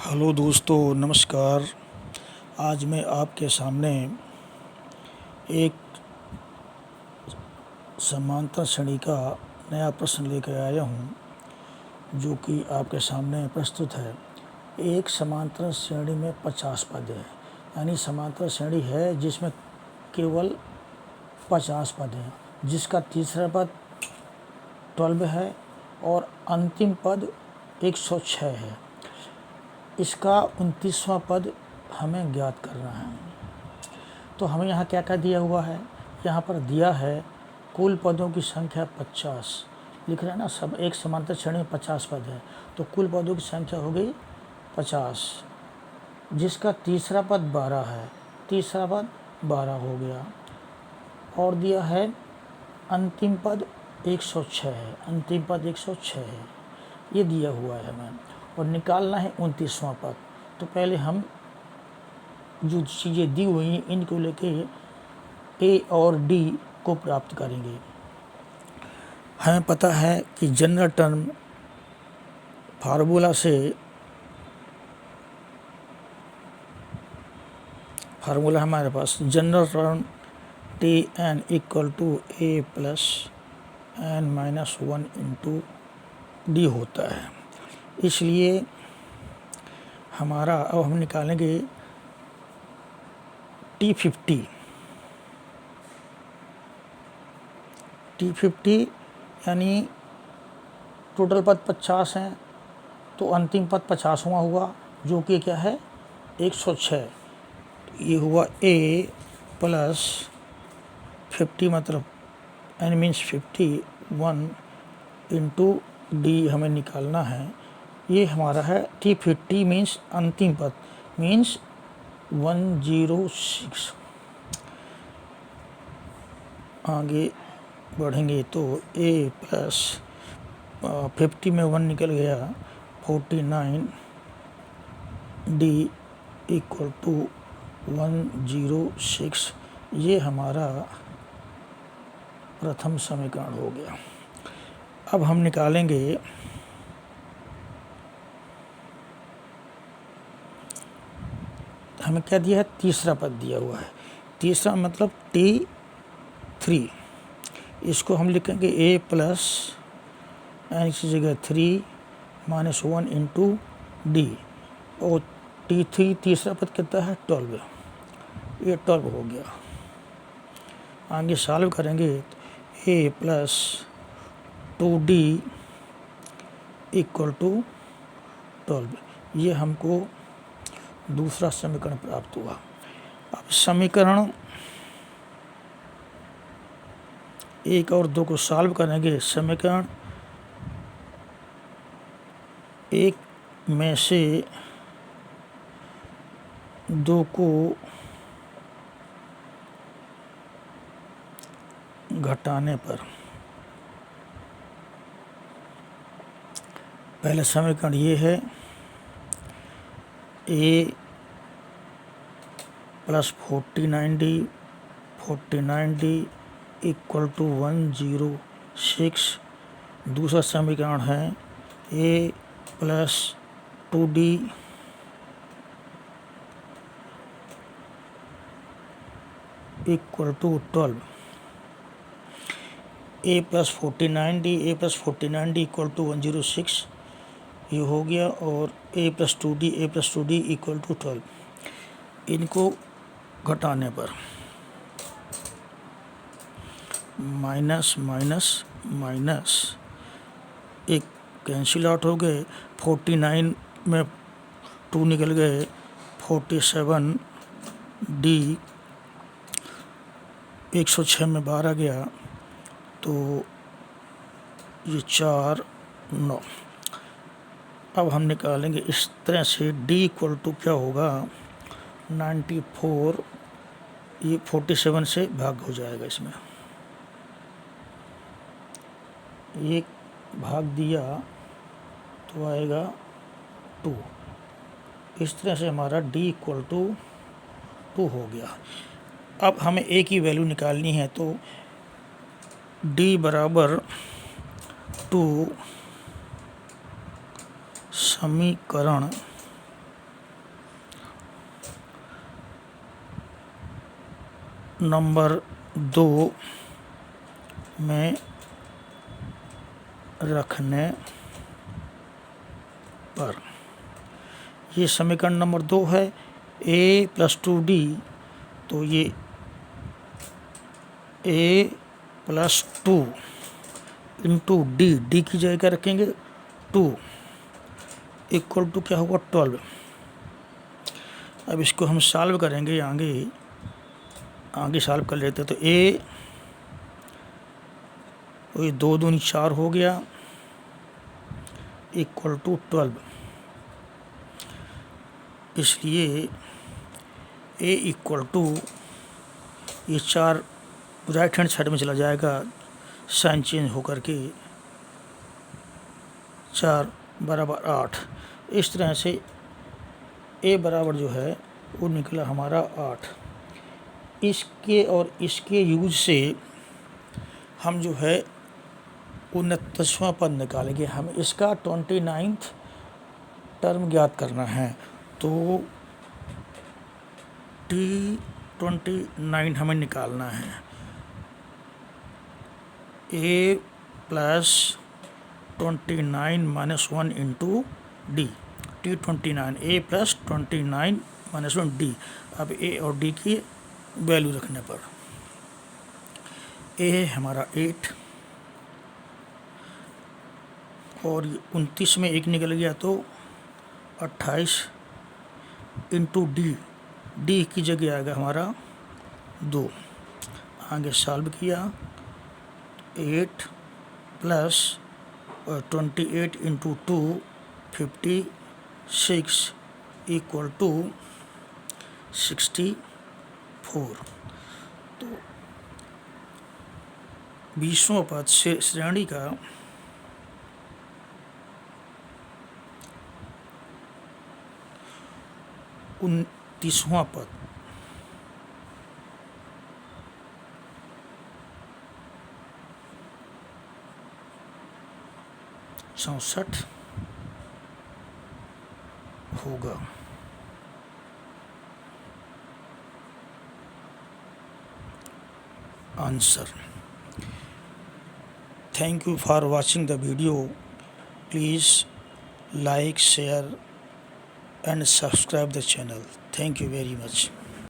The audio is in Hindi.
हेलो दोस्तों, नमस्कार। आज मैं आपके सामने एक समांतर श्रेणी का नया प्रश्न लेकर आया हूँ, जो कि आपके सामने प्रस्तुत है। एक समांतर श्रेणी में 50 पद हैं, यानी समांतर श्रेणी है जिसमें केवल 50 पद हैं, जिसका तीसरा पद 12 है और अंतिम पद 106 है। इसका 29वां पद हमें ज्ञात करना है। तो हमें यहाँ क्या क्या दिया हुआ है? यहाँ पर दिया है कुल पदों की संख्या 50 लिख रहे हैं ना। सब एक समांतर श्रेणी में 50 पद है, तो कुल पदों की संख्या हो गई 50, जिसका तीसरा पद 12 है। तीसरा पद 12 हो गया। और दिया है अंतिम पद 106 है। अंतिम पद 106 है, ये दिया हुआ है हमें। और निकालना है 29वां पद। तो पहले हम जो चीज़ें दी हुई हैं इनको लेके ए और डी को प्राप्त करेंगे। हमें पता है कि जनरल टर्म फार्मूला हमारे पास general term T N equal to A plus N minus 1 into D होता है। इसलिए हमारा अब हम निकालेंगे T50 यानी टोटल पद 50 हैं, तो अंतिम पद 50वां हुआ, जो कि क्या है 106। ये हुआ A प्लस 50, मतलब n मीन्स 51 इंटू डी हमें निकालना है। ये हमारा है T50 मीन्स अंतिम पद मीन्स 106। आगे बढ़ेंगे तो A प्लस 50 में 1 निकल गया, 49 डी इक्वल टू 106। ये हमारा प्रथम समीकरण हो गया। अब हम निकालेंगे हमें क्या दिया है, तीसरा पद दिया हुआ है। तीसरा मतलब T3, इसको हम लिखेंगे ए प्लस एन की जगह 3 माइनस 1 इंटू डी। और T3 तीसरा पद कितना है 12, ये 12 हो गया। आगे सॉल्व करेंगे तो ए प्लस 2D इक्वल टू 12, ये हमको दूसरा समीकरण प्राप्त हुआ। अब समीकरण 1 और 2 को सॉल्व करेंगे। समीकरण 1 में से 2 को घटाने पर पहला समीकरण ये है A plus 49D equal to 106। दूसरा समीकरण है A plus 2D equal to 12। A plus 49D equal to 106, ये हो गया। और A plus two D equal to 12, इनको घटाने पर माइनस माइनस माइनस एक कैंसिल आउट हो गए। 49 में 2 निकल गए, 47D 106 में 12 गया, तो ये 4 9। अब हम निकालेंगे इस तरह से D इक्वल टू क्या होगा 94। ये 47 से भाग हो जाएगा, इसमें एक भाग दिया तो आएगा 2। इस तरह से हमारा D इक्वल टू 2 हो गया। अब हमें A की वैल्यू निकालनी है, तो D बराबर 2 समीकरण नंबर 2 में रखने पर, ये समीकरण नंबर 2 है। a + 2d, तो ये a + 2 × d की जगह क्या रखेंगे 2 = क्या होगा 12। अब इसको हम सॉल्व करेंगे, आगे सॉल्व कर लेते हैं। तो a, तो ये 2 दूनी 4 हो गया, = 12। इसलिए a = ये 4 राइट हैंड साइड में चला जाएगा, साइन चेंज होकर के 4 = 8। इस तरह से a बराबर जो है वो निकला हमारा 8। इसके और इसके यूज से हम जो है 29वां पद निकालेंगे। हम इसका 29th टर्म ज्ञात करना है, तो T29 हमें निकालना है। a + 29 - 1 × d, T29 a + 29 - 1 d। अब a और d की वैल्यू रखने पर a है हमारा 8 और 29 में 1 निकल गया तो 28 × d की जगह आएगा हमारा 2। आगे सॉल्व किया, 8 + 28 × 2 56 = 64। तो 20वां पद से श्रेणी का 29वां पद (64) होगा। Answer. Thank you for watching the video. Please like, share and subscribe the channel. Thank you very much.